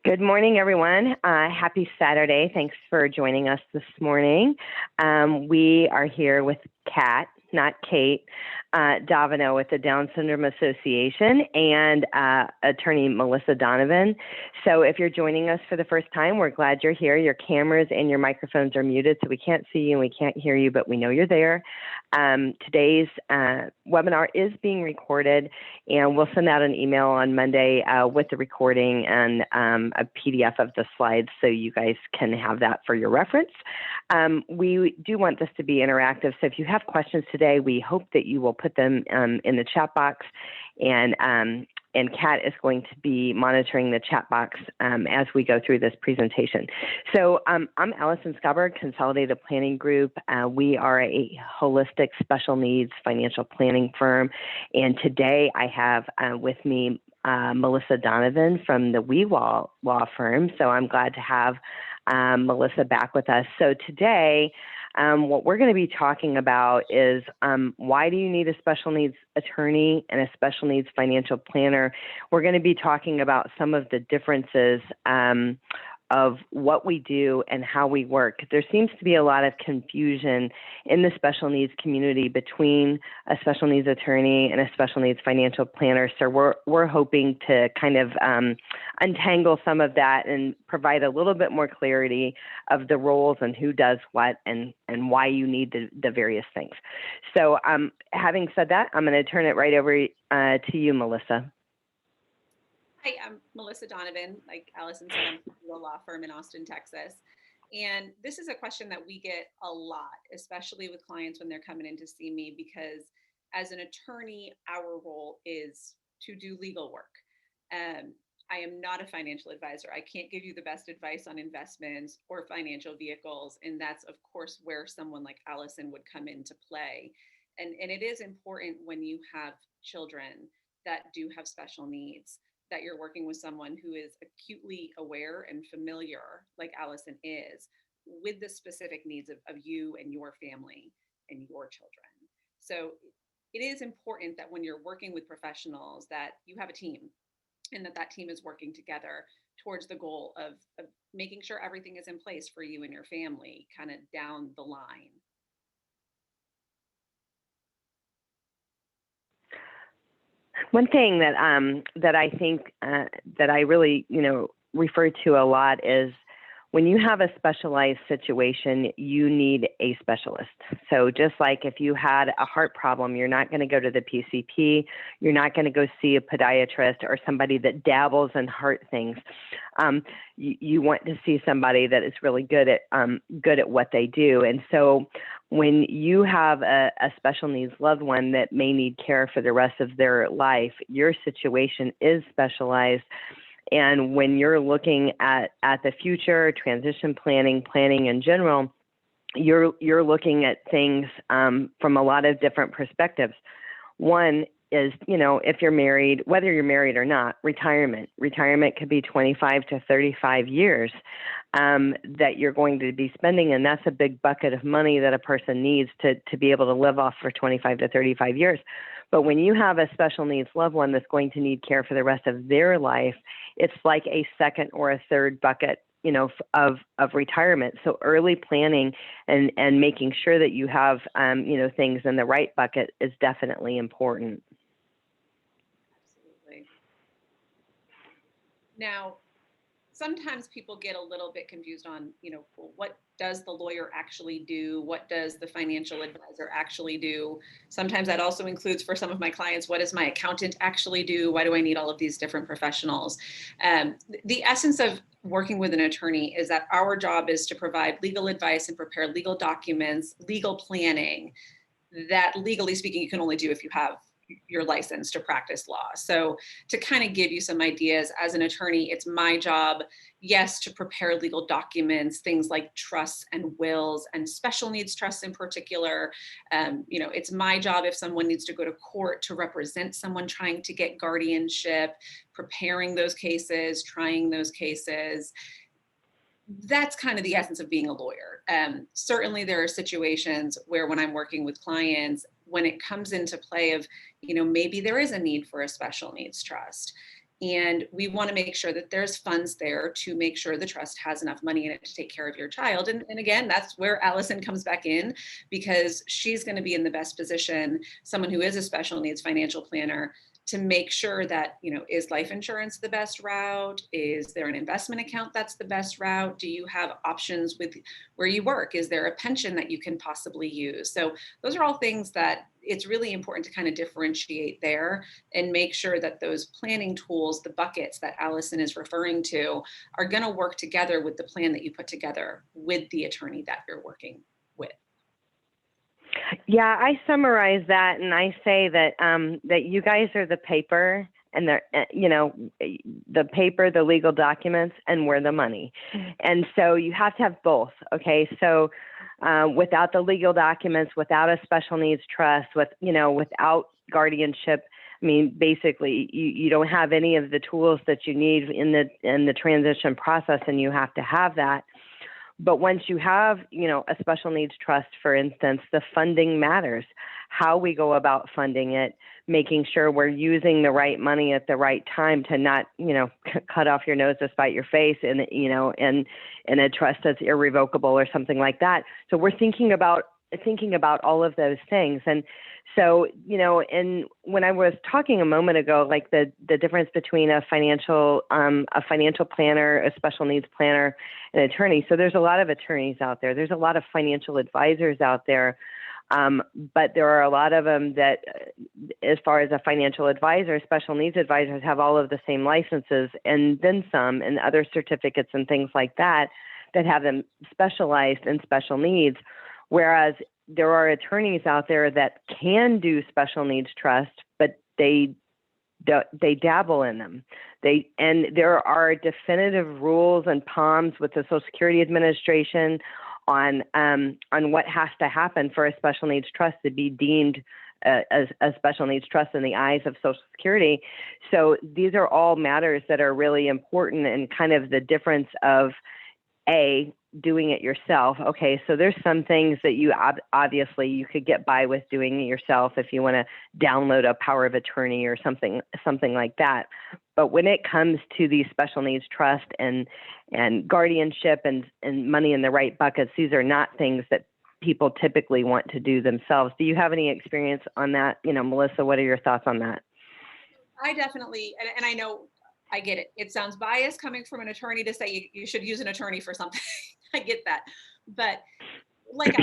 Good morning, everyone. Happy Saturday. Thanks for joining us this morning. We are here with Kat, not Kate, Davino with the Down Syndrome Association and attorney Melissa Donovan. So if you're joining us for the first time, we're glad you're here. Your cameras and your microphones are muted, so we can't see you and we can't hear you, but we know you're there. Today's webinar is being recorded, and we'll send out an email on Monday with the recording and a PDF of the slides so you guys can have that for your reference. We do want this to be interactive, so if you have questions today, we hope that you will put them in the chat box, and Kat is going to be monitoring the chat box as we go through this presentation. So I'm Allison Schaberg, Consolidated Planning Group. We are a holistic special needs financial planning firm, and today I have with me Melissa Donovan from the Law Firm. So I'm glad to have Melissa back with us. So today, what we're going to be talking about is why do you need a special needs attorney and a special needs financial planner? We're going to be talking about some of the differences of what we do and how we work. There seems to be a lot of confusion in the special needs community between a special needs attorney and a special needs financial planner. So we're hoping to kind of untangle some of that and provide a little bit more clarity of the roles and who does what and why you need the various things. So having said that, I'm going to turn it right over to you, Melissa. Hi, I'm Melissa Donovan. Like Allison said, I'm from a law firm in Austin, Texas. And this is a question that we get a lot, especially with clients when they're coming in to see me, because as an attorney, our role is to do legal work. I am not a financial advisor. I can't give you the best advice on investments or financial vehicles. And that's, of course, where someone like Allison would come into play. And it is important when you have children that do have special needs, that you're working with someone who is acutely aware and familiar, like Allison is, with the specific needs of you and your family and your children. So it is important that when you're working with professionals that you have a team and that team is working together towards the goal of making sure everything is in place for you and your family kind of down the line. One thing that that I think that I really refer to a lot is when you have a specialized situation, you need a specialist. So just like if you had a heart problem, you're not going to go to the PCP, you're not going to go see a podiatrist or somebody that dabbles in heart things. You want to see somebody that is really good at what they do. And so when you have a special needs loved one that may need care for the rest of their life, your situation is specialized. And when you're looking at the future, transition planning in general, you're looking at things from a lot of different perspectives. One is, if you're married, whether you're married or not, retirement. Retirement could be 25 to 35 years that you're going to be spending, and that's a big bucket of money that a person needs to be able to live off for 25 to 35 years. But when you have a special needs loved one that's going to need care for the rest of their life, it's like a second or a third bucket, of retirement. So early planning and making sure that you have, things in the right bucket is definitely important. Absolutely. Now, sometimes people get a little bit confused on, what does the lawyer actually do? What does the financial advisor actually do? Sometimes that also includes, for some of my clients, what does my accountant actually do? Why do I need all of these different professionals? The essence of working with an attorney is that our job is to provide legal advice and prepare legal documents, legal planning, that legally speaking, you can only do if you have your license to practice law. So to kind of give you some ideas, as an attorney, it's my job, yes, to prepare legal documents, things like trusts and wills and special needs trusts in particular. It's my job if someone needs to go to court to represent someone trying to get guardianship, preparing those cases, trying those cases. That's kind of the essence of being a lawyer. Certainly there are situations where when I'm working with clients, when it comes into play of, maybe there is a need for a special needs trust, And we want to make sure that there's funds there to make sure the trust has enough money in it to take care of your child. And again, that's where Allison comes back in, because she's going to be in the best position, someone who is a special needs financial planner, to make sure that, is life insurance the best route? Is there an investment account that's the best route? Do you have options with where you work? Is there a pension that you can possibly use? So those are all things that it's really important to kind of differentiate there and make sure that those planning tools, the buckets that Allison is referring to, are going to work together with the plan that you put together with the attorney that you're working with. Yeah, I summarize that and I say that that you guys are the paper and the paper, the legal documents, and we're the money. And so you have to have both. Okay, so without the legal documents, without a special needs trust, without guardianship, I mean, basically, you don't have any of the tools that you need in the transition process, and you have to have that. But once you have, a special needs trust, for instance, the funding matters. How we go about funding it, making sure we're using the right money at the right time to not, cut off your nose to spite your face, and in a trust that's irrevocable or something like that. So we're thinking about all of those things. And so, and when I was talking a moment ago, like the difference between a financial planner, a special needs planner, and an attorney. So there's a lot of attorneys out there. There's a lot of financial advisors out there. But there are a lot of them that, as far as a financial advisor, special needs advisors have all of the same licenses and then some, and other certificates and things like that have them specialized in special needs. Whereas there are attorneys out there that can do special needs trust, but they dabble in them. And there are definitive rules and POMs with the Social Security Administration on what has to happen for a special needs trust to be deemed as a special needs trust in the eyes of Social Security. So these are all matters that are really important, and kind of the difference of doing it yourself. Okay, so there's some things that you obviously you could get by with doing it yourself if you want to download a power of attorney or something like that. But when it comes to these special needs trust and guardianship and money in the right buckets, these are not things that people typically want to do themselves. Do you have any experience on that? Melissa, what are your thoughts on that? I definitely, and I know I get it. It sounds biased coming from an attorney to say you should use an attorney for something. I get that. But like,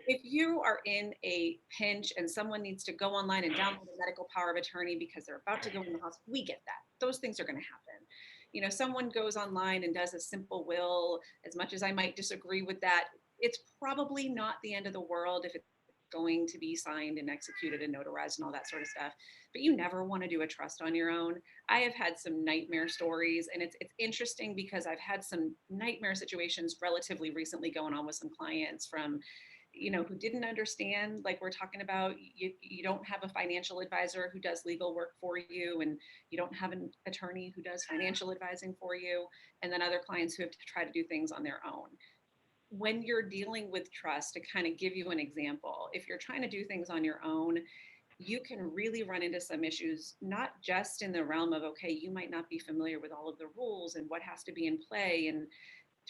if you are in a pinch and someone needs to go online and download a medical power of attorney because they're about to go in the hospital, we get that. Those things are going to happen. Someone goes online and does a simple will, as much as I might disagree with that, it's probably not the end of the world if it's going to be signed and executed and notarized and all that sort of stuff. But you never want to do a trust on your own. I have had some nightmare stories, and it's interesting because I've had some nightmare situations relatively recently going on with some clients from, who didn't understand, like we're talking about, you don't have a financial advisor who does legal work for you, and you don't have an attorney who does financial advising for you, and then other clients who have to try to do things on their own. When you're dealing with trust, to kind of give you an example, if you're trying to do things on your own, you can really run into some issues, not just in the realm of, okay, you might not be familiar with all of the rules and what has to be in play in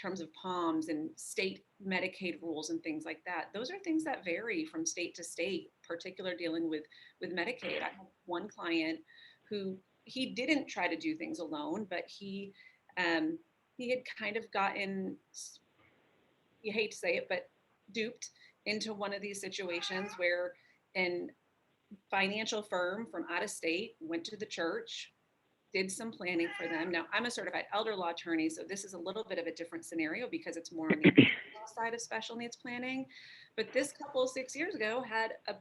terms of POMs and state Medicaid rules and things like that. Those are things that vary from state to state, particularly dealing with Medicaid. I have one client who, he didn't try to do things alone, but he had kind of gotten, you hate to say it, but duped into one of these situations where an financial firm from out of state went to the church, did some planning for them. Now, I'm a certified elder law attorney, so this is a little bit of a different scenario because it's more on the side of special needs planning. But this couple 6 years ago had a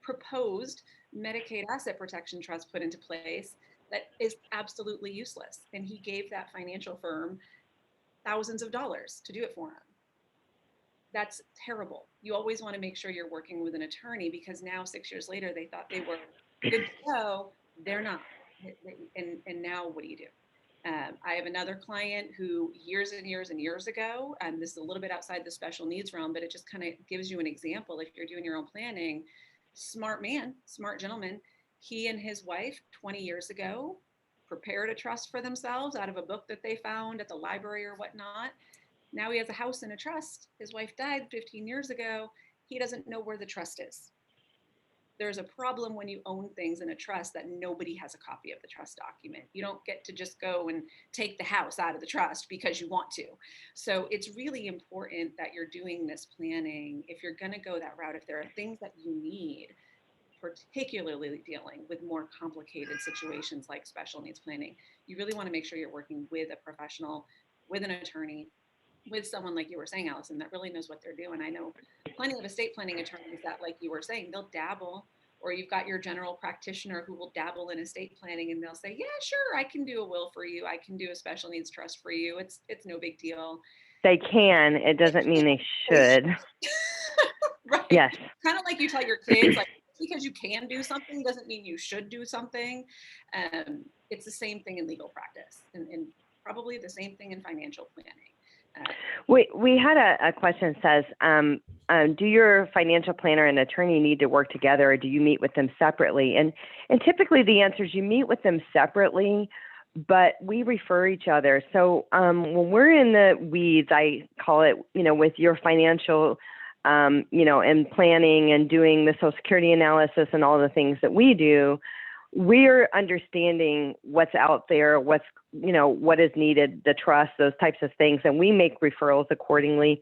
proposed Medicaid asset protection trust put into place that is absolutely useless. And he gave that financial firm thousands of dollars to do it for him. That's terrible. You always want to make sure you're working with an attorney, because now 6 years later, they thought they were good to go. They're not. And now what do you do? I have another client who years and years and years ago, and this is a little bit outside the special needs realm, but it just kind of gives you an example. If you're doing your own planning, smart man, smart gentleman, he and his wife 20 years ago prepared a trust for themselves out of a book that they found at the library or whatnot. Now he has a house in a trust. His wife died 15 years ago. He doesn't know where the trust is. There's a problem when you own things in a trust that nobody has a copy of the trust document. You don't get to just go and take the house out of the trust because you want to. So it's really important that you're doing this planning. If you're going to go that route, if there are things that you need, particularly dealing with more complicated situations like special needs planning, you really want to make sure you're working with a professional, with an attorney, with someone like you were saying, Allison, that really knows what they're doing. I know plenty of estate planning attorneys that, like you were saying, they'll dabble, or you've got your general practitioner who will dabble in estate planning and they'll say, yeah, sure, I can do a will for you. I can do a special needs trust for you. It's no big deal. They can, it doesn't mean they should. Right. Yes. Kind of like you tell your kids, like, because you can do something doesn't mean you should do something. It's the same thing in legal practice, and probably the same thing in financial planning. We had a question that says, do your financial planner and attorney need to work together, or do you meet with them separately? And typically the answer is you meet with them separately, but we refer each other. So when we're in the weeds, I call it, with your financial, and planning and doing the Social Security analysis and all the things that we do, we're understanding what's out there, what is needed, the trust, those types of things, and we make referrals accordingly.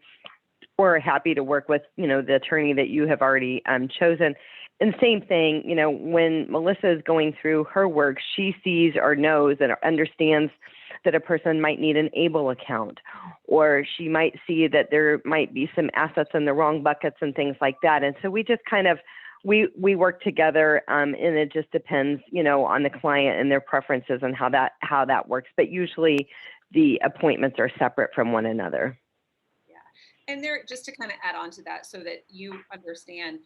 We're happy to work with, the attorney that you have already chosen. And same thing, when Melissa is going through her work, she sees or knows and understands that a person might need an ABLE account, or she might see that there might be some assets in the wrong buckets and things like that. And so we just kind of we work together, and it just depends, on the client and their preferences and how that works. But usually the appointments are separate from one another. Yeah, and there, just to kind of add on to that, so that you understand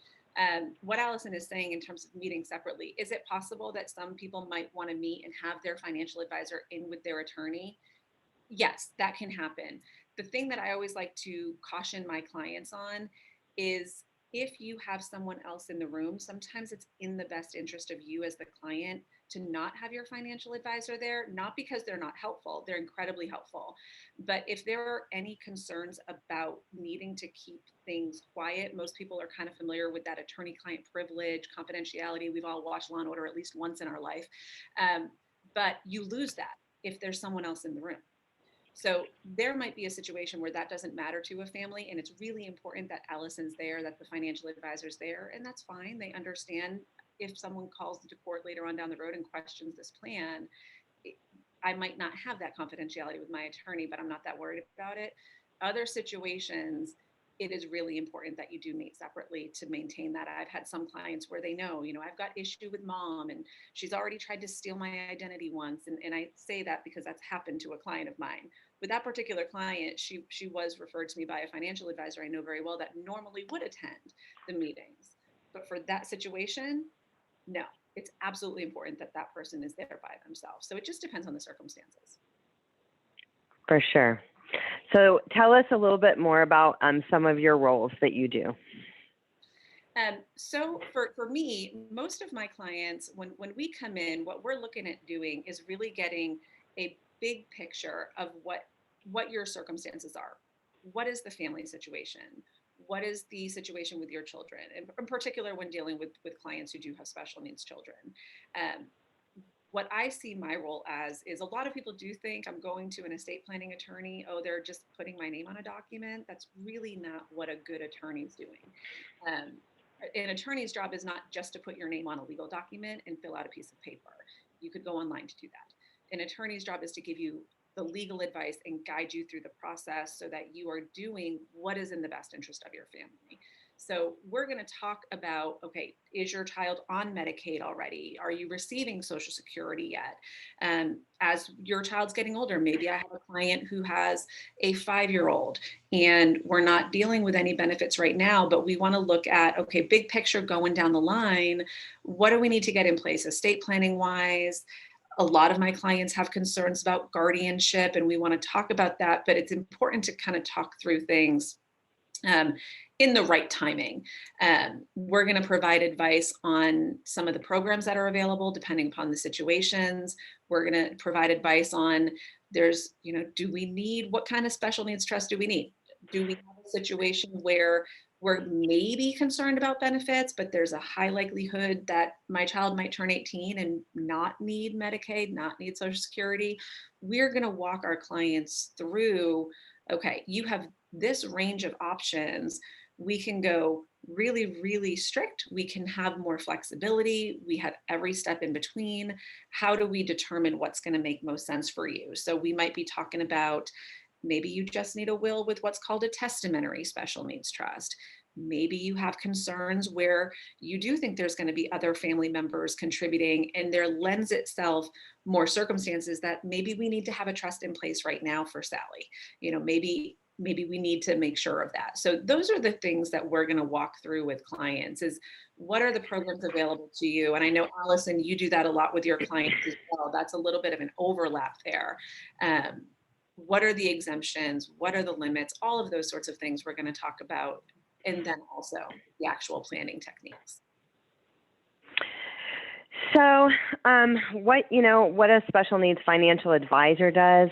what Allison is saying in terms of meeting separately. Is it possible that some people might want to meet and have their financial advisor in with their attorney? Yes, that can happen. The thing that I always like to caution my clients on is, if you have someone else in the room, sometimes it's in the best interest of you as the client to not have your financial advisor there, not because they're not helpful, they're incredibly helpful. But if there are any concerns about needing to keep things quiet, most people are kind of familiar with that attorney-client privilege, confidentiality. We've all watched Law and Order at least once in our life. But you lose that if there's someone else in the room. So there might be a situation where that doesn't matter to a family, and it's really important that Allison's there, that the financial advisor's there, and that's fine. They understand if someone calls into court later on down the road and questions this plan, I might not have that confidentiality with my attorney, but I'm not that worried about it. Other situations, it is really important that you do meet separately to maintain that. I've had some clients where they know, I've got issue with mom and she's already tried to steal my identity once. And I say that because that's happened to a client of mine. With that particular client, she was referred to me by a financial advisor I know very well that normally would attend the meetings. But for that situation, no, it's absolutely important that that person is there by themselves. So it just depends on the circumstances. For sure. So tell us a little bit more about some of your roles that you do. So for me, most of my clients, when we come in, what we're looking at doing is really getting a big picture of what your circumstances are. What is the family situation? What is the situation with your children? And in particular, when dealing with clients who do have special needs children. What I see my role as is, a lot of people do think I'm going to an estate planning attorney. Oh, they're just putting my name on a document. That's really not what a good attorney is doing. An attorney's job is not just to put your name on a legal document and fill out a piece of paper. You could go online to do that. An attorney's job is to give you the legal advice and guide you through the process so that you are doing what is in the best interest of your family. So we're going to talk about, okay, is your child on Medicaid already? Are you receiving Social Security yet? As your child's getting older, maybe I have a client who has a 5-year-old and we're not dealing with any benefits right now, but we want to look at, okay, big picture going down the line, what do we need to get in place estate planning wise? A lot of my clients have concerns about guardianship, and we want to talk about that, but it's important to kind of talk through things in the right timing. We're going to provide advice on some of the programs that are available depending upon the situations. We're going to provide advice on there's, what kind of special needs trust do we need? Do we have a situation where we're maybe concerned about benefits, but there's a high likelihood that my child might turn 18 and not need Medicaid, not need Social Security? We're going to walk our clients through, okay, you have this range of options. We can go really, really strict. We can have more flexibility. We have every step in between. How do we determine what's going to make most sense for you? So we might be talking about maybe you just need a will with what's called a testamentary special needs trust. Maybe you have concerns where you do think there's going to be other family members contributing, and there lends itself more circumstances that maybe we need to have a trust in place right now for Sally. Maybe we need to make sure of that. So those are the things that we're going to walk through with clients is what are the programs available to you? And I know, Allison, you do that a lot with your clients as well. That's a little bit of an overlap there. What are the exemptions? What are the limits? All of those sorts of things we're going to talk about. And then also the actual planning techniques. So what a special needs financial advisor does,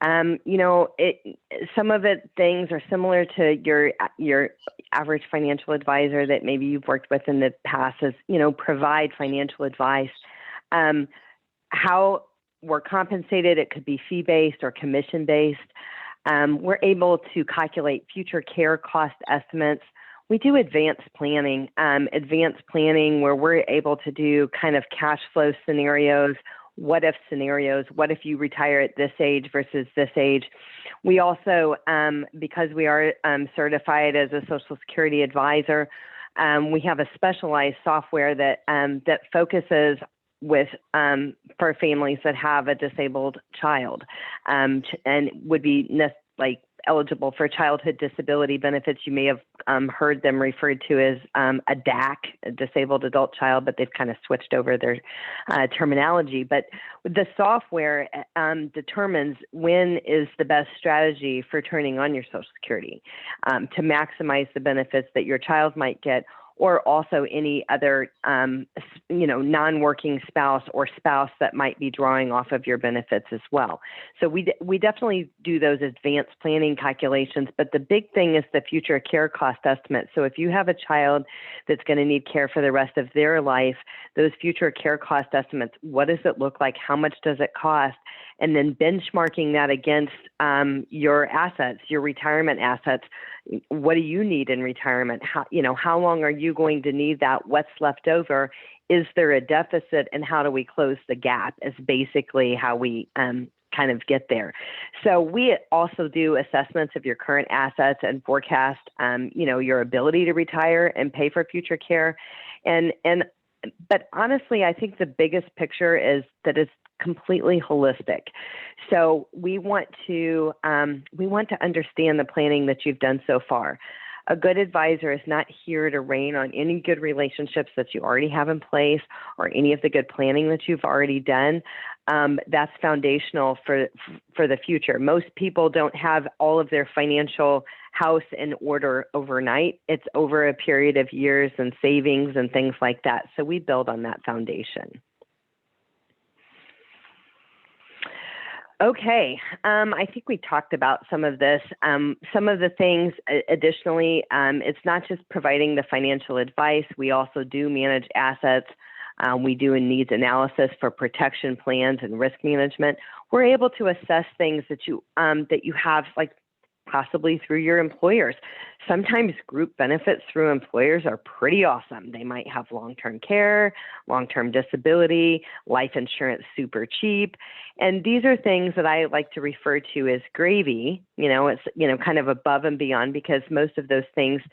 some of it things are similar to your average financial advisor that maybe you've worked with in the past is, provide financial advice. How we're compensated, it could be fee-based or commission-based. We're able to calculate future care cost estimates. We do advanced planning where we're able to do kind of cash flow scenarios, what if scenarios, what if you retire at this age versus this age. We also, because we are certified as a Social Security advisor, we have a specialized software that focuses for families that have a disabled child and would be eligible for childhood disability benefits. You may have heard them referred to as a DAC, a disabled adult child, but they've kind of switched over their terminology. But the software determines when is the best strategy for turning on your Social Security to maximize the benefits that your child might get, or also any other, non-working spouse or spouse that might be drawing off of your benefits as well. So we definitely do those advanced planning calculations, but the big thing is the future care cost estimate. So if you have a child that's going to need care for the rest of their life, those future care cost estimates, what does it look like? How much does it cost? And then benchmarking that against your assets, your retirement assets. What do you need in retirement? How long are you going to need that? What's left over? Is there a deficit? And how do we close the gap is basically how we kind of get there. So we also do assessments of your current assets and forecast, your ability to retire and pay for future care. But honestly, I think the biggest picture is that it's completely holistic. So we want to understand the planning that you've done so far. A good advisor is not here to rain on any good relationships that you already have in place or any of the good planning that you've already done. That's foundational for the future. Most people don't have all of their financial house in order overnight. It's over a period of years and savings and things like that. So we build on that foundation. Okay, I think we talked about some of this. Some of the things, additionally, it's not just providing the financial advice. We also do manage assets. We do a needs analysis for protection plans and risk management. We're able to assess things that you have, like possibly through your employers. Sometimes group benefits through employers are pretty awesome. They might have long-term care, long-term disability, life insurance super cheap. And these are things that I like to refer to as gravy. It's, kind of above and beyond, because most of those things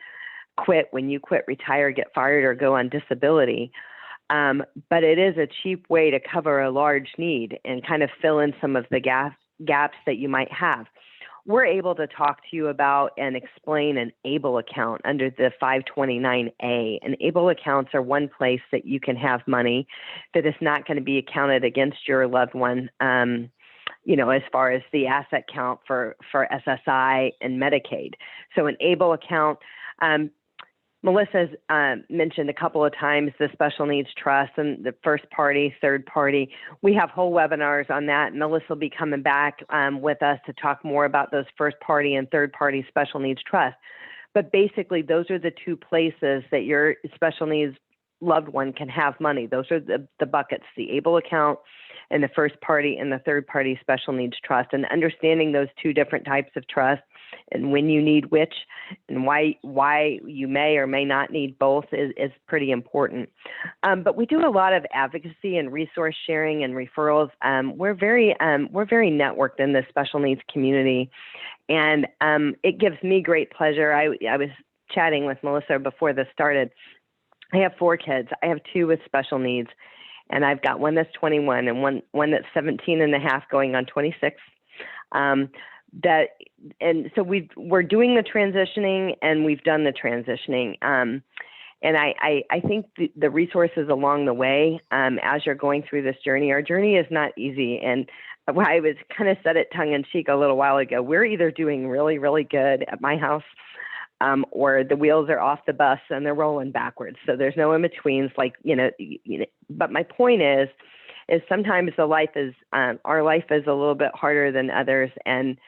quit when you quit, retire, get fired, or go on disability. But it is a cheap way to cover a large need and kind of fill in some of the gaps that you might have. We're able to talk to you about and explain an ABLE account under the 529A. And ABLE accounts are one place that you can have money that is not going to be accounted against your loved one, as far as the asset count for SSI and Medicaid. So an ABLE account, Melissa's mentioned a couple of times the special needs trust and the first party, third party. We have whole webinars on that. Melissa will be coming back with us to talk more about those first party and third party special needs trust. But basically, those are the two places that your special needs loved one can have money. Those are the buckets, the ABLE account and the first party and the third party special needs trust. And understanding those two different types of trust and when you need which and why you may or may not need both is pretty important. But we do a lot of advocacy and resource sharing and referrals. We're very networked in the special needs community, and it gives me great pleasure. I was chatting with Melissa before this started. I have 4 kids. I have 2 with special needs, and I've got one that's 21 and one that's 17 and a half going on 26. So we're doing the transitioning, and we've done the transitioning. And I think the resources along the way, as you're going through this journey, our journey is not easy. And I was kind of said it tongue in cheek a little while ago. We're either doing really, really good at my house, or the wheels are off the bus and they're rolling backwards. So there's no in betweens. But my point is sometimes our life is a little bit harder than others, and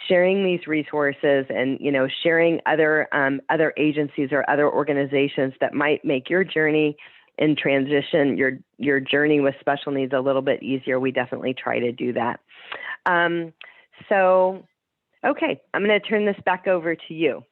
sharing these resources and, sharing other agencies or other organizations that might make your journey in transition, your journey with special needs a little bit easier. We definitely try to do that. Okay, I'm going to turn this back over to you.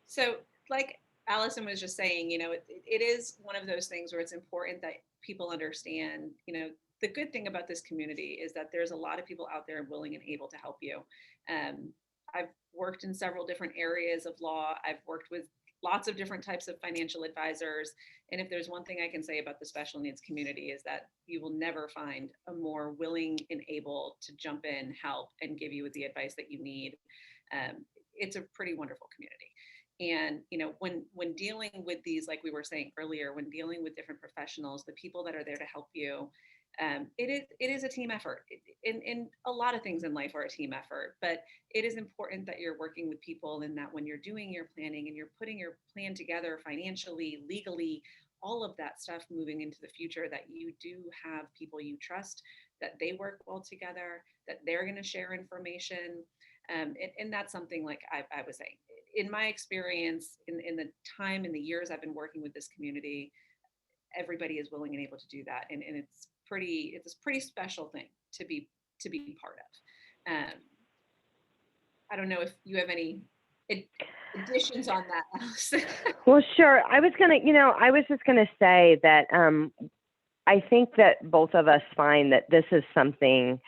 So like Allison was just saying, it is one of those things where it's important that people understand, the good thing about this community is that there's a lot of people out there willing and able to help you. I've worked in several different areas of law. I've worked with lots of different types of financial advisors. And if there's one thing I can say about the special needs community is that you will never find a more willing and able to jump in, help, and give you the advice that you need. It's a pretty wonderful community. And, when dealing with these, like we were saying earlier, when dealing with different professionals, the people that are there to help you, it is a team effort. In a lot of things in life are a team effort, but it is important that you're working with people, and that when you're doing your planning and you're putting your plan together financially, legally, all of that stuff moving into the future, that you do have people you trust, that they work well together, that they're going to share information. And that's something, like I was saying, in my experience, in the time, in the years I've been working with this community, everybody is willing and able to do that. And it's a pretty special thing to be part of. I don't know if you have any additions on that, Allison. Well, sure. I was just gonna say that I think that both of us find that this is something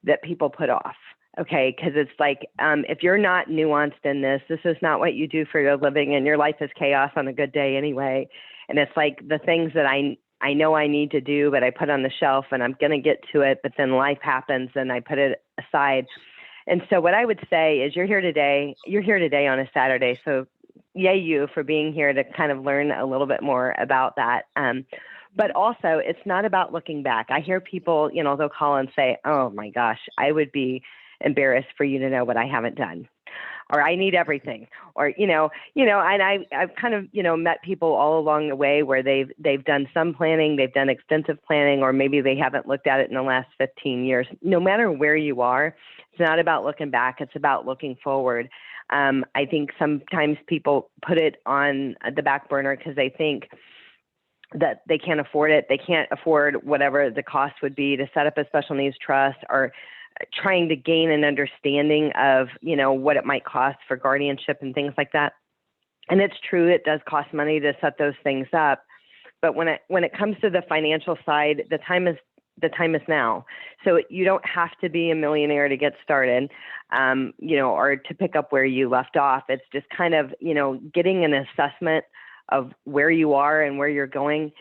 that people put off. Okay, because it's like, if you're not nuanced in this is not what you do for your living, and your life is chaos on a good day anyway. And it's like the things that I know I need to do, but I put on the shelf and I'm going to get to it, but then life happens and I put it aside. And so what I would say is you're here today on a Saturday. So yay you for being here to kind of learn a little bit more about that. But also, it's not about looking back. I hear people, they'll call and say, oh my gosh, I would be embarrassed for you to know what I haven't done, or I need everything, or, and I've kind of, met people all along the way where they've done some planning, they've done extensive planning, or maybe they haven't looked at it in the last 15 years. No matter where you are, it's not about looking back. It's about looking forward. I think sometimes people put it on the back burner because they think that they can't afford it. They can't afford whatever the cost would be to set up a special needs trust, or trying to gain an understanding of, what it might cost for guardianship and things like that. And it's true, it does cost money to set those things up. But when it comes to the financial side, the time is now. So you don't have to be a millionaire to get started, or to pick up where you left off. It's just kind of, getting an assessment of where you are and where you're going.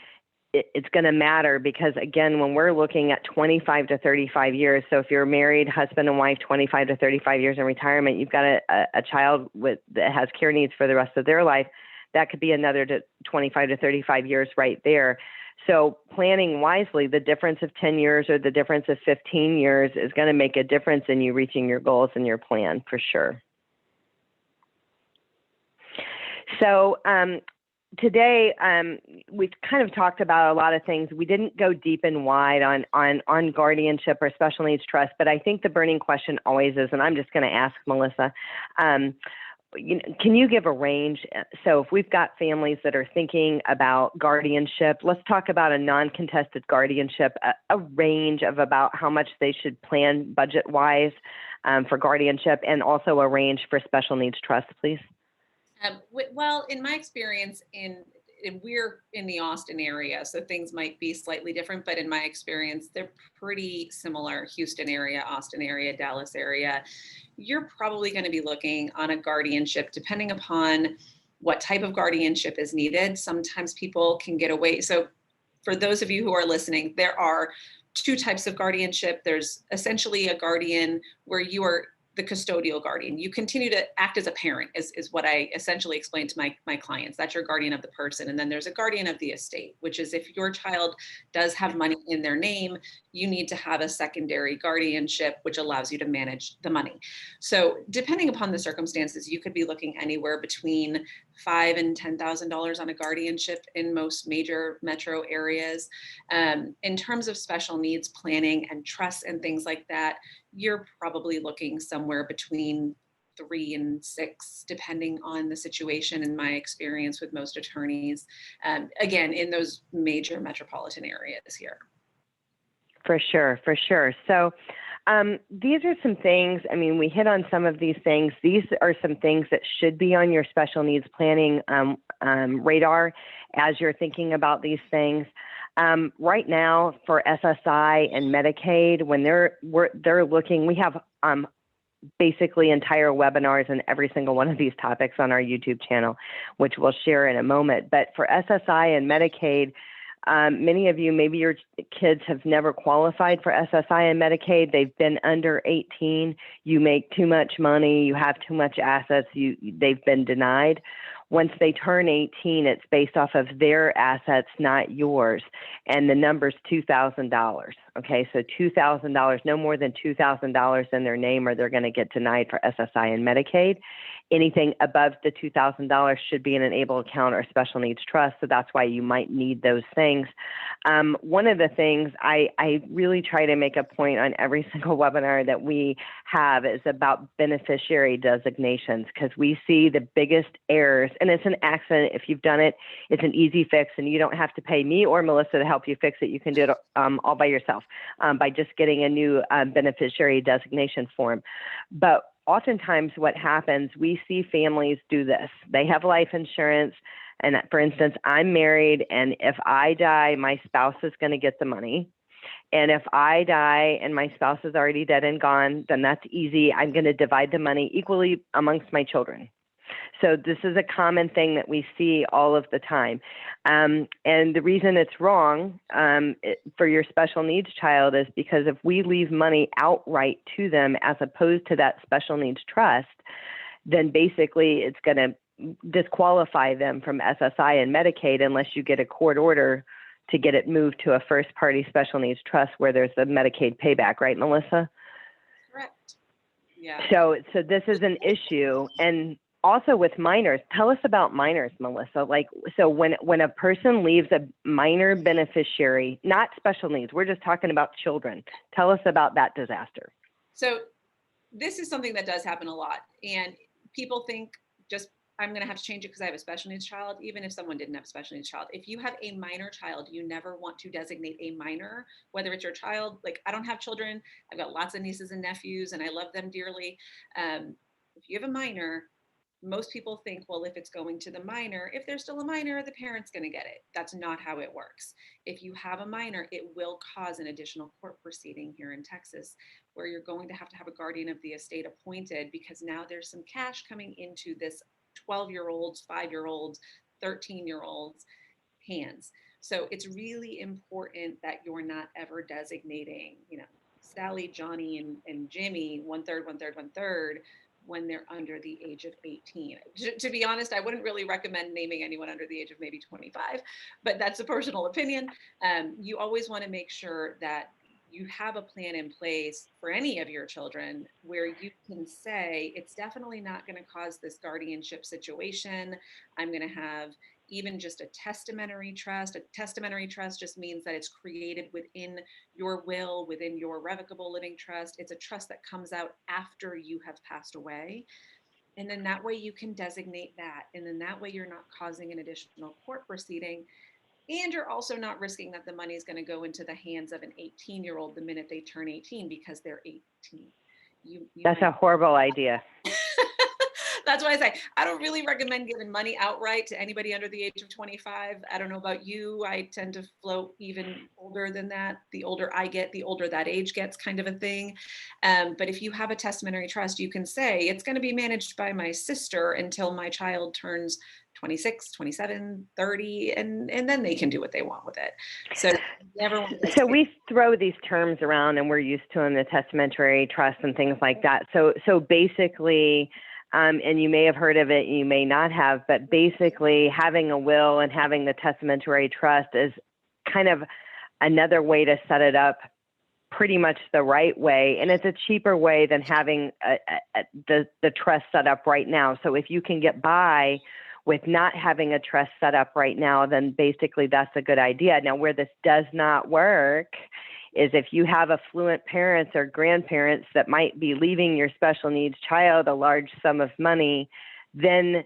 It's going to matter because, again, when we're looking at 25 to 35 years, so if you're married, husband and wife, 25 to 35 years in retirement, you've got a child that has care needs for the rest of their life, that could be another 25 to 35 years right there. So planning wisely, the difference of 10 years or the difference of 15 years is going to make a difference in you reaching your goals and your plan, for sure. So today, we've kind of talked about a lot of things. We didn't go deep and wide on guardianship or special needs trust, but I think the burning question always is, and I'm just going to ask Melissa, can you give a range? So if we've got families that are thinking about guardianship, let's talk about a non-contested guardianship, a range of about how much they should plan budget-wise for guardianship, and also a range for special needs trust, please. Well, in my experience, we're in the Austin area, so things might be slightly different, but in my experience, they're pretty similar. Houston area, Austin area, Dallas area. You're probably going to be looking on a guardianship, depending upon what type of guardianship is needed. Sometimes people can get away. So for those of you who are listening, there are two types of guardianship. There's essentially a guardian where you are the custodial guardian. You continue to act as a parent is what I essentially explain to my clients. That's your guardian of the person. And then there's a guardian of the estate, which is if your child does have money in their name, you need to have a secondary guardianship, which allows you to manage the money. So depending upon the circumstances, you could be looking anywhere between $5,000 and $10,000 on a guardianship in most major metro areas. In terms of special needs planning and trusts and things like that, you're probably looking somewhere between 3 and 6, depending on the situation, in my experience with most attorneys, again, in those major metropolitan areas here. For sure. So these are some things, I mean, we hit on some of these things. These are some things that should be on your special needs planning radar as you're thinking about these things. Right now for SSI and Medicaid, when they're looking, we have basically entire webinars on every single one of these topics on our YouTube channel, which we'll share in a moment. But for SSI and Medicaid, many of you, maybe your kids have never qualified for SSI and Medicaid. They've been under 18. You make too much money. You have too much assets. They've been denied. Once they turn 18, it's based off of their assets, not yours. And the number's $2,000. Okay, so $2,000, no more than $2,000 in their name, or they're going to get denied for SSI and Medicaid. Anything above the $2,000 should be in an able account or special needs trust. So that's why you might need those things. One of the things I really try to make a point on every single webinar that we have is about beneficiary designations, because we see the biggest errors, and it's an accident. If you've done it, it's an easy fix, and you don't have to pay me or Melissa to help you fix it. You can do it all by yourself by just getting a new beneficiary designation form. But oftentimes what happens, we see families do this. They have life insurance, and for instance, I'm married, and if I die, my spouse is going to get the money. And if I die and my spouse is already dead and gone, then that's easy. I'm going to divide the money equally amongst my children. So this is a common thing that we see all of the time. And the reason it's wrong for your special needs child is because if we leave money outright to them as opposed to that special needs trust, then basically it's going to disqualify them from SSI and Medicaid unless you get a court order to get it moved to a first party special needs trust where there's a Medicaid payback, right, Melissa? Correct. Yeah. So this is an issue. And also with minors, tell us about minors, Melissa. Like, so when a person leaves a minor beneficiary, not special needs, we're just talking about children. Tell us about that disaster. So this is something that does happen a lot. And people think I'm going to have to change it because I have a special needs child, even if someone didn't have a special needs child. If you have a minor child, you never want to designate a minor, whether it's your child. Like, I don't have children. I've got lots of nieces and nephews, and I love them dearly. If you have a minor, most people think, well, if it's going to the minor, if there's still a minor, the parent's going to get it. That's not how it works. If you have a minor, it will cause an additional court proceeding here in Texas, where you're going to have a guardian of the estate appointed, because now there's some cash coming into this 12-year-olds, 5-year-olds, 13-year-olds hands. So it's really important that you're not ever designating, Sally, Johnny, and Jimmy, 1/3, 1/3, 1/3, when they're under the age of 18. To be honest, I wouldn't really recommend naming anyone under the age of maybe 25, but that's a personal opinion. You always want to make sure that you have a plan in place for any of your children where you can say, it's definitely not going to cause this guardianship situation. I'm going to have even just a testamentary trust. A testamentary trust just means that it's created within your will, within your revocable living trust. It's a trust that comes out after you have passed away. And then that way you can designate that. And then that way you're not causing an additional court proceeding. And you're also not risking that the money is going to go into the hands of an 18-year-old the minute they turn 18 because they're 18. That's a horrible idea. That's why I say I don't really recommend giving money outright to anybody under the age of 25. I don't know about you. I tend to float even older than that. The older I get, the older that age gets, kind of a thing. But if you have a testamentary trust, you can say it's going to be managed by my sister until my child turns 26, 27, 30, and then they can do what they want with it. So so we throw these terms around and we're used to them, the testamentary trust and things like that. So basically, and you may have heard of it, you may not have, but basically having a will and having the testamentary trust is kind of another way to set it up pretty much the right way. And it's a cheaper way than having the trust set up right now. So if you can get by with not having a trust set up right now, then basically that's a good idea. Now, where this does not work is if you have affluent parents or grandparents that might be leaving your special needs child a large sum of money, then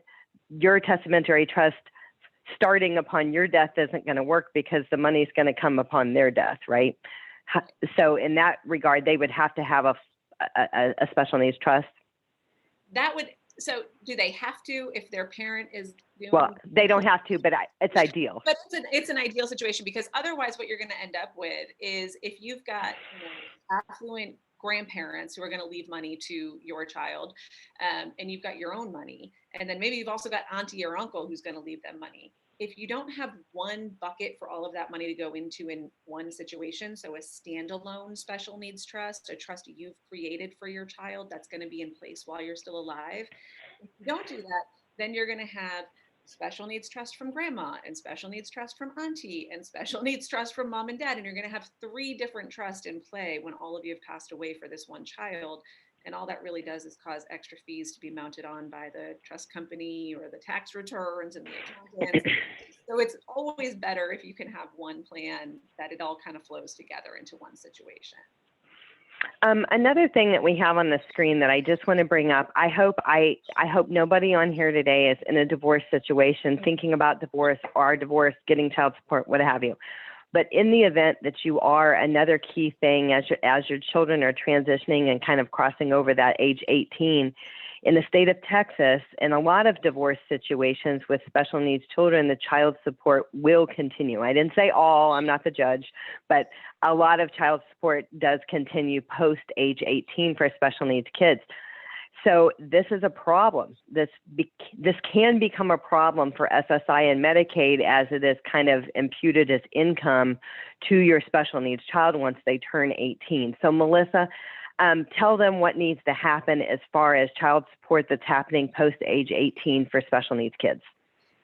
your testamentary trust starting upon your death isn't going to work because the money is going to come upon their death, right? So in that regard, they would have to have a special needs trust. So do they have to if their parent is doing? Well, they don't have to, but it's ideal. But it's an ideal situation, because otherwise what you're going to end up with is if you've got affluent grandparents who are going to leave money to your child, and you've got your own money, and then maybe you've also got auntie or uncle who's going to leave them money. If you don't have one bucket for all of that money to go into in one situation, so a standalone special needs trust, a trust you've created for your child that's going to be in place while you're still alive, if you don't do that, then you're going to have special needs trust from grandma and special needs trust from auntie and special needs trust from mom and dad. And you're going to have 3 different trusts in play when all of you have passed away for this one child. And all that really does is cause extra fees to be mounted on by the trust company or the tax returns and the accountants. So it's always better if you can have one plan that it all kind of flows together into one situation. Another thing that we have on the screen that I just want to bring up, I hope nobody on here today is in a divorce situation, thinking about divorce or divorce, getting child support, what have you. But in the event that you are, another key thing as your children are transitioning and kind of crossing over that age 18, in the state of Texas, in a lot of divorce situations with special needs children, the child support will continue. I didn't say all, I'm not the judge, but a lot of child support does continue post age 18 for special needs kids. So this is a problem. This can become a problem for SSI and Medicaid, as it is kind of imputed as income to your special needs child once they turn 18. So Melissa, tell them what needs to happen as far as child support that's happening post age 18 for special needs kids.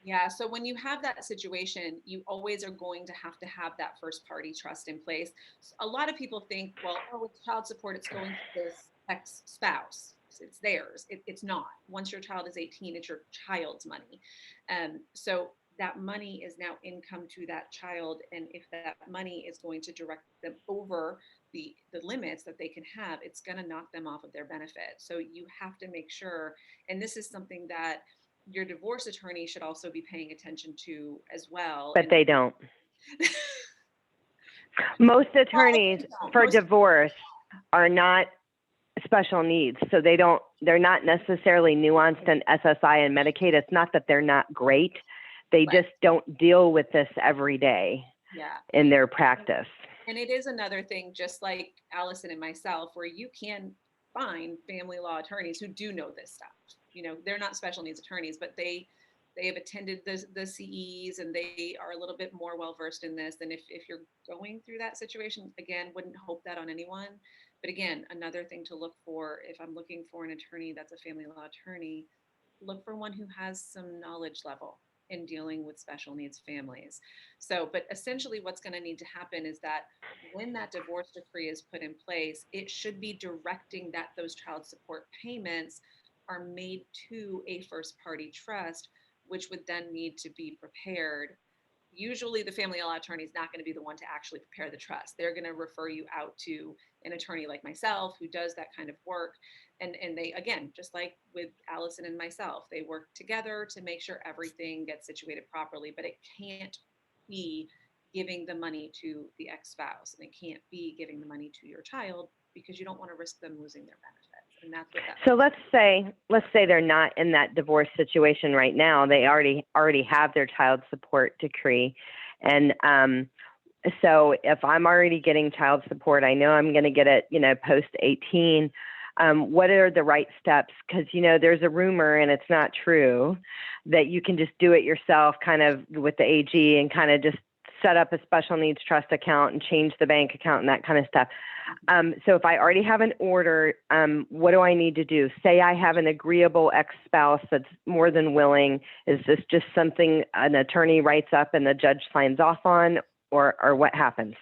Yeah, so when you have that situation, you always are going to have that first party trust in place. So a lot of people think, well, with child support, it's going to this ex-spouse. It's theirs. It's not. Once your child is 18, it's your child's money. So that money is now income to that child. And if that money is going to direct them over the limits that they can have, it's going to knock them off of their benefit. So you have to make sure, and this is something that your divorce attorney should also be paying attention to as well. But they don't. Most attorneys for divorce are not special needs, so they're not necessarily nuanced in SSI and Medicaid. It's not that they're not great, they just don't deal with this every day in their practice. And it is another thing, just like Allison and myself, where you can find family law attorneys who do know this stuff. They're not special needs attorneys, but they have attended the CEs and they are a little bit more well-versed in this. And if you're going through that situation, again, wouldn't hope that on anyone. But again, another thing to look for, if I'm looking for an attorney that's a family law attorney, look for one who has some knowledge level. in dealing with special needs families. So, but essentially what's going to need to happen is that when that divorce decree is put in place, it should be directing that those child support payments are made to a first party trust, which would then need to be prepared. Usually the family law attorney is not going to be the one to actually prepare the trust. They're going to refer you out to an attorney like myself who does that kind of work. And they, again, just like with Allison and myself, they work together to make sure everything gets situated properly, but it can't be giving the money to the ex-spouse, and it can't be giving the money to your child because you don't want to risk them losing their benefits. And that's what that So let's say they're not in that divorce situation right now. They already have their child support decree, and so if I'm already getting child support, I know I'm going to get it, post 18. What are the right steps? Because, there's a rumor, and it's not true, that you can just do it yourself kind of with the AG and kind of just set up a special needs trust account and change the bank account and that kind of stuff. So if I already have an order, what do I need to do? Say I have an agreeable ex-spouse that's more than willing. Is this just something an attorney writes up and the judge signs off on, or what happens?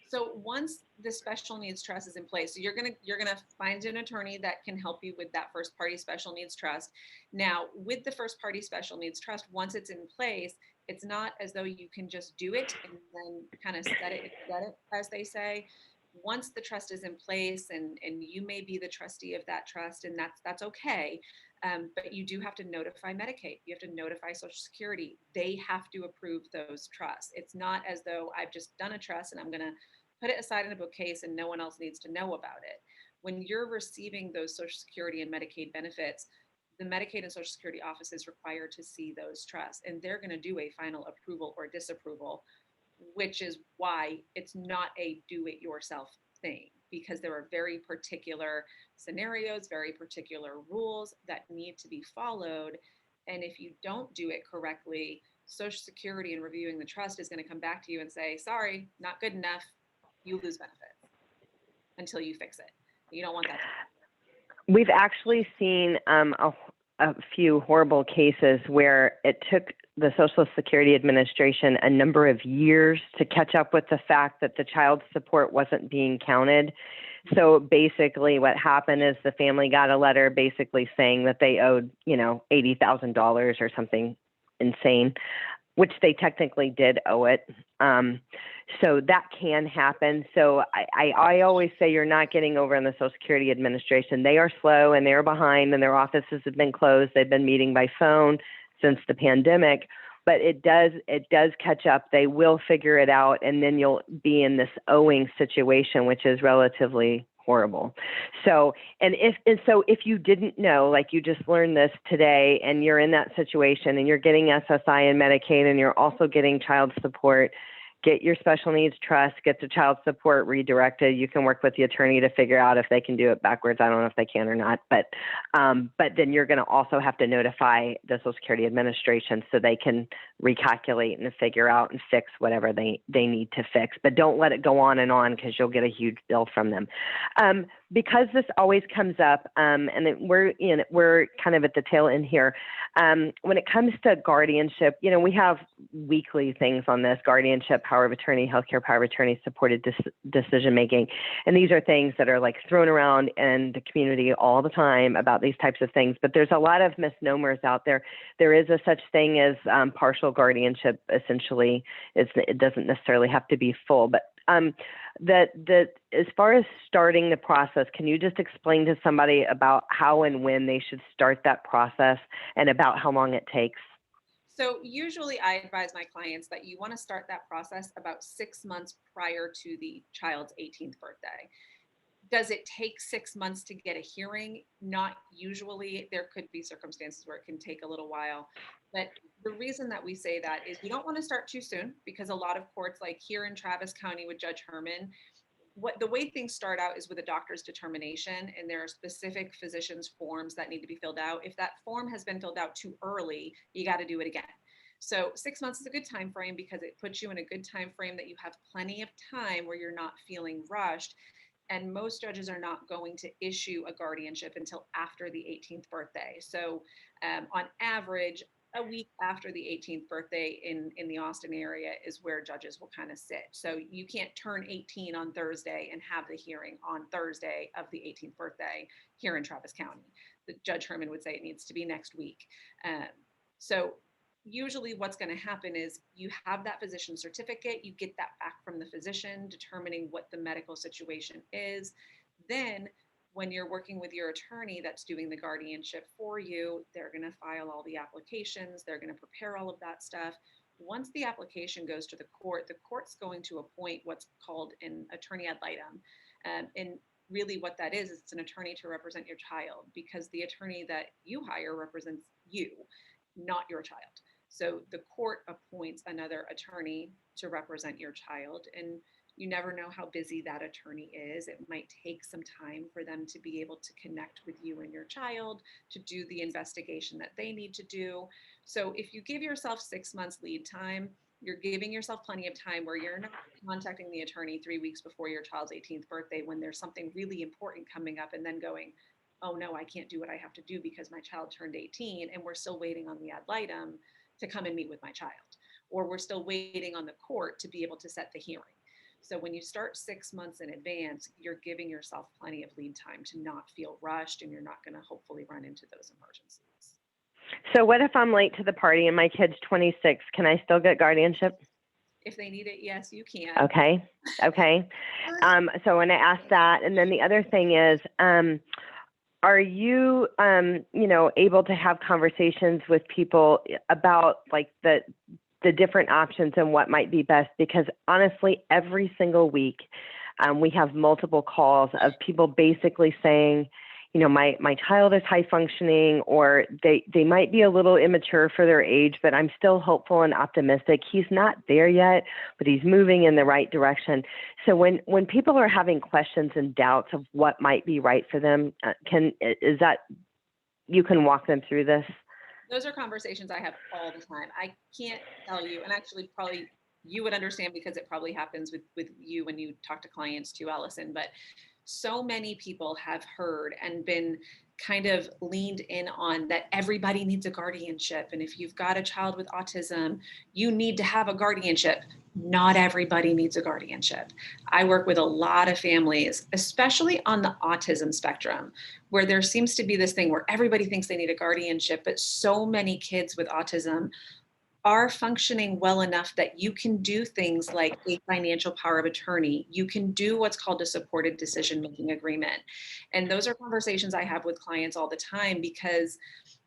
So once the special needs trust is in place, so you're gonna find an attorney that can help you with that first party special needs trust. Now, with the first party special needs trust, once it's in place, it's not as though you can just do it and then kind of set it, as they say. Once the trust is in place, and you may be the trustee of that trust, and that's okay. But you do have to notify Medicaid. You have to notify Social Security. They have to approve those trusts. It's not as though I've just done a trust and I'm going to put it aside in a bookcase and no one else needs to know about it. When you're receiving those Social Security and Medicaid benefits, the Medicaid and Social Security office is required to see those trusts, and they're going to do a final approval or disapproval, which is why it's not a do-it-yourself thing, because there are very particular scenarios, very particular rules that need to be followed. And if you don't do it correctly, Social Security, in reviewing the trust, is going to come back to you and say, sorry, not good enough. You lose benefits until you fix it. You don't want that to happen. We've actually seen a few horrible cases where it took the Social Security Administration a number of years to catch up with the fact that the child support wasn't being counted. So basically what happened is the family got a letter basically saying that they owed, $80,000 or something insane, which they technically did owe it. So that can happen. So I always say you're not getting over on the Social Security Administration. They are slow and they're behind, and their offices have been closed. They've been meeting by phone since the pandemic, but it does catch up. They will figure it out, and then you'll be in this owing situation, which is relatively horrible. So, if you didn't know, like you just learned this today, and you're in that situation and you're getting SSI and Medicaid, and you're also getting child support, get your special needs trust, get the child support redirected. You can work with the attorney to figure out if they can do it backwards. I don't know if they can or not, but then you're going to also have to notify the Social Security Administration so they can recalculate and figure out and fix whatever they need to fix. But don't let it go on, because you'll get a huge bill from them. Because this always comes up, and we're kind of at the tail end here. When it comes to guardianship, we have weekly things on this: guardianship, power of attorney, healthcare power of attorney, supported decision making. And these are things that are like thrown around in the community all the time about these types of things. But there's a lot of misnomers out there. There is a such thing as partial guardianship. Essentially, it doesn't necessarily have to be full, but as far as starting the process, can you just explain to somebody about how and when they should start that process and about how long it takes? So usually I advise my clients that you want to start that process about 6 months prior to the child's 18th birthday. Does it take 6 months to get a hearing? Not usually. There could be circumstances where it can take a little while. But the reason that we say that is you don't want to start too soon, because a lot of courts, like here in Travis County with Judge Herman, the way things start out is with a doctor's determination, and there are specific physician's forms that need to be filled out. If that form has been filled out too early, you got to do it again. So 6 months is a good time frame, because it puts you in a good time frame that you have plenty of time where you're not feeling rushed. And most judges are not going to issue a guardianship until after the 18th birthday. So on average, a week after the 18th birthday in the Austin area is where judges will kind of sit. So you can't turn 18 on Thursday and have the hearing on Thursday of the 18th birthday here in Travis County. The Judge Herman would say it needs to be next week. So usually what's going to happen is you have that physician certificate, you get that back from the physician determining what the medical situation is. Then when you're working with your attorney that's doing the guardianship for you, they're going to file all the applications, they're going to prepare all of that stuff. Once the application goes to the court's going to appoint what's called an attorney ad litem. And really what that is it's an attorney to represent your child, because the attorney that you hire represents you, not your child. So the court appoints another attorney to represent your child, and you never know how busy that attorney is. It might take some time for them to be able to connect with you and your child to do the investigation that they need to do. So if you give yourself 6 months lead time, you're giving yourself plenty of time where you're not contacting the attorney 3 weeks before your child's 18th birthday when there's something really important coming up and then going, oh no, I can't do what I have to do because my child turned 18 and we're still waiting on the ad litem to come and meet with my child, or we're still waiting on the court to be able to set the hearing. So when you start 6 months in advance, you're giving yourself plenty of lead time to not feel rushed, and you're not going to hopefully run into those emergencies. So what if I'm late to the party and my kid's 26? Can I still get guardianship? If they need it, yes, you can. Okay. So I want to ask that. And then the other thing is, are you, able to have conversations with people about like the different options and what might be best? Because honestly, every single week, we have multiple calls of people basically saying, my child is high functioning, or they might be a little immature for their age, but I'm still hopeful and optimistic. He's not there yet, but he's moving in the right direction. So when people are having questions and doubts of what might be right for them, you can walk them through this? Those are conversations I have all the time. I can't tell you, and actually probably you would understand because it probably happens with you when you talk to clients too, Allison, but so many people have heard and been kind of leaned in on that everybody needs a guardianship. And if you've got a child with autism, you need to have a guardianship. Not everybody needs a guardianship. I work with a lot of families, especially on the autism spectrum, where there seems to be this thing where everybody thinks they need a guardianship, but so many kids with autism are functioning well enough that you can do things like a financial power of attorney. You can do what's called a supported decision-making agreement. And those are conversations I have with clients all the time, because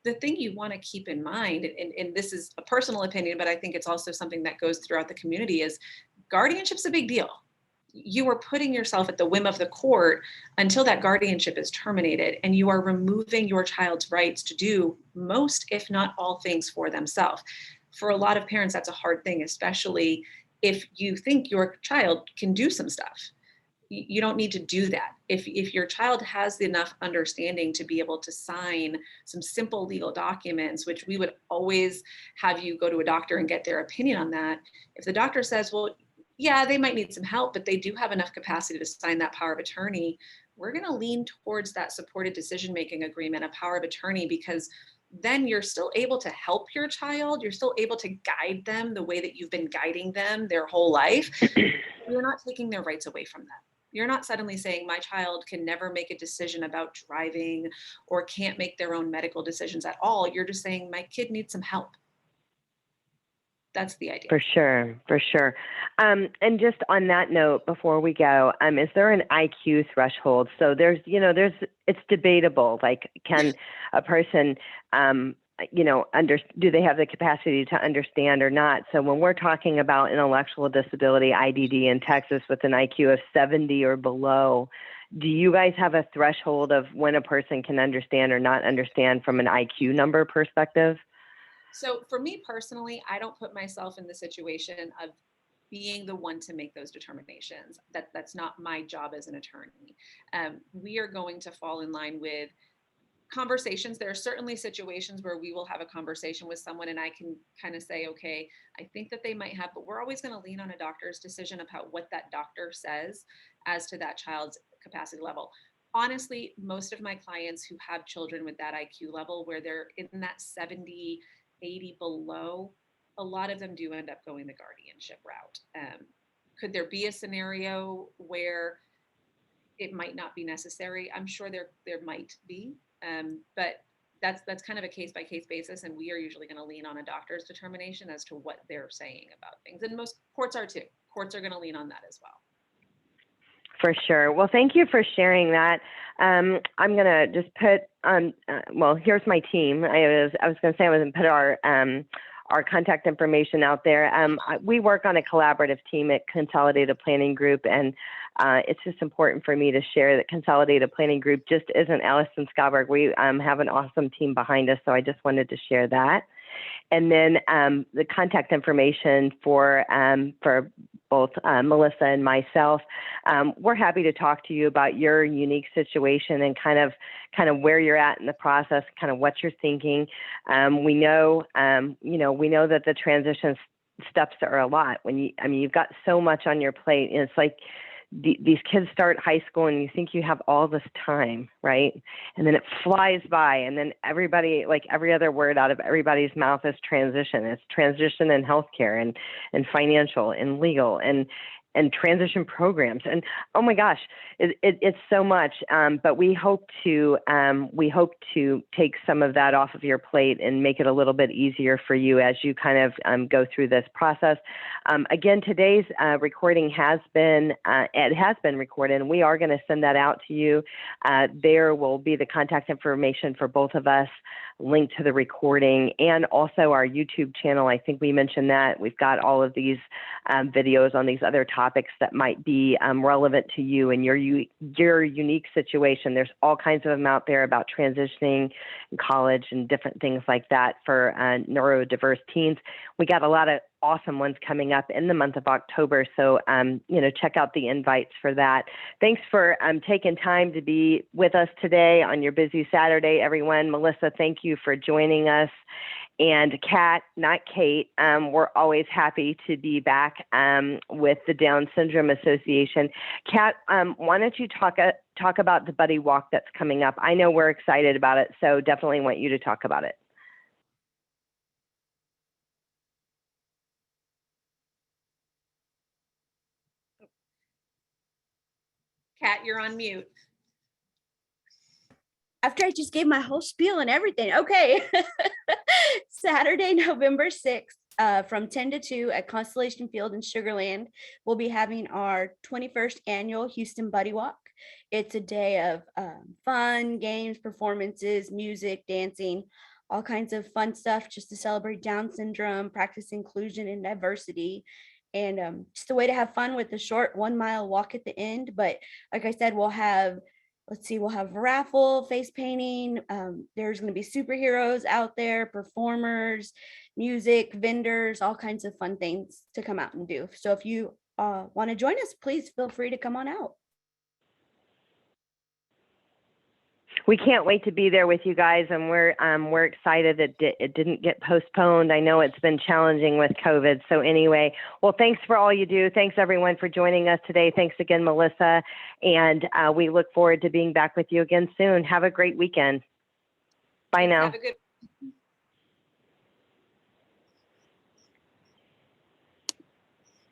the thing you want to keep in mind, and this is a personal opinion, but I think it's also something that goes throughout the community, is guardianship's a big deal. You are putting yourself at the whim of the court until that guardianship is terminated, and you are removing your child's rights to do most, if not all, things for themselves. For a lot of parents, that's a hard thing, especially if you think your child can do some stuff. You don't need to do that. If your child has enough understanding to be able to sign some simple legal documents, which we would always have you go to a doctor and get their opinion on that. If the doctor says, well, yeah, they might need some help, but they do have enough capacity to sign that power of attorney, we're going to lean towards that supported decision-making agreement, a power of attorney, because then you're still able to help your child. You're still able to guide them the way that you've been guiding them their whole life. You're not taking their rights away from them. You're not suddenly saying my child can never make a decision about driving or can't make their own medical decisions at all. You're just saying my kid needs some help. That's the idea. For sure. And just on that note, before we go, is there an IQ threshold? So it's debatable. Like, can a person, do they have the capacity to understand or not? So when we're talking about intellectual disability, IDD in Texas with an IQ of 70 or below, do you guys have a threshold of when a person can understand or not understand from an IQ number perspective? So for me personally, I don't put myself in the situation of being the one to make those determinations. That's not my job as an attorney. We are going to fall in line with conversations. There are certainly situations where we will have a conversation with someone and I can kind of say, okay, I think that they might have, but we're always going to lean on a doctor's decision about what that doctor says as to that child's capacity level. Honestly, most of my clients who have children with that IQ level where they're in that 70 80 below, a lot of them do end up going the guardianship route. Could there be a scenario where it might not be necessary? I'm sure there might be, but that's kind of a case by case basis, and we are usually going to lean on a doctor's determination as to what they're saying about things, and most courts are too. Courts are going to lean on that as well. For sure. Well, thank you for sharing that. I'm going to just put on, well, here's my team. I was going to say I was going to put our contact information out there. We work on a collaborative team at Consolidated Planning Group, and it's just important for me to share that Consolidated Planning Group just isn't Allison Schaberg. We have an awesome team behind us, so I just wanted to share that. And then the contact information for both Melissa and myself. We're happy to talk to you about your unique situation and kind of where you're at in the process, kind of what you're thinking. We know, we know that the transition steps are a lot. You've got so much on your plate, and it's like these kids start high school and you think you have all this time, right? And then it flies by, and then everybody, like every other word out of everybody's mouth is transition. It's transition in healthcare and financial and legal and transition programs. And oh my gosh, it's so much. But we hope to take some of that off of your plate and make it a little bit easier for you as you kind of go through this process. Again, today's recording has been recorded, and we are going to send that out to you. There will be the contact information for both of us, linked to the recording, and also our YouTube channel. I think we mentioned that. We've got all of these videos on these other topics that might be relevant to you and your unique situation. There's all kinds of them out there about transitioning in college and different things like that for neurodiverse teens. We got a lot of awesome ones coming up in the month of October. So, check out the invites for that. Thanks for taking time to be with us today on your busy Saturday, everyone. Melissa, thank you for joining us. And Kat, not Kate, we're always happy to be back with the Down Syndrome Association. Kat, why don't you talk about the Buddy Walk that's coming up? I know we're excited about it, so definitely want you to talk about it. Kat, you're on mute. After I just gave my whole spiel and everything. Okay. Saturday, November 6th, from 10 to 2 at Constellation Field in Sugar Land, we'll be having our 21st annual Houston Buddy Walk. It's a day of fun, games, performances, music, dancing, all kinds of fun stuff just to celebrate Down syndrome, practice inclusion and diversity, and just a way to have fun with a short 1 mile walk at the end. But like I said, we'll have raffle, face painting. There's going to be superheroes out there, performers, music, vendors, all kinds of fun things to come out and do. So if you want to join us, please feel free to come on out. We can't wait to be there with you guys, and we're excited that it didn't get postponed. I know it's been challenging with COVID. So anyway, well, thanks for all you do. Thanks everyone for joining us today. Thanks again, Melissa, and we look forward to being back with you again soon. Have a great weekend. Bye now. Have a good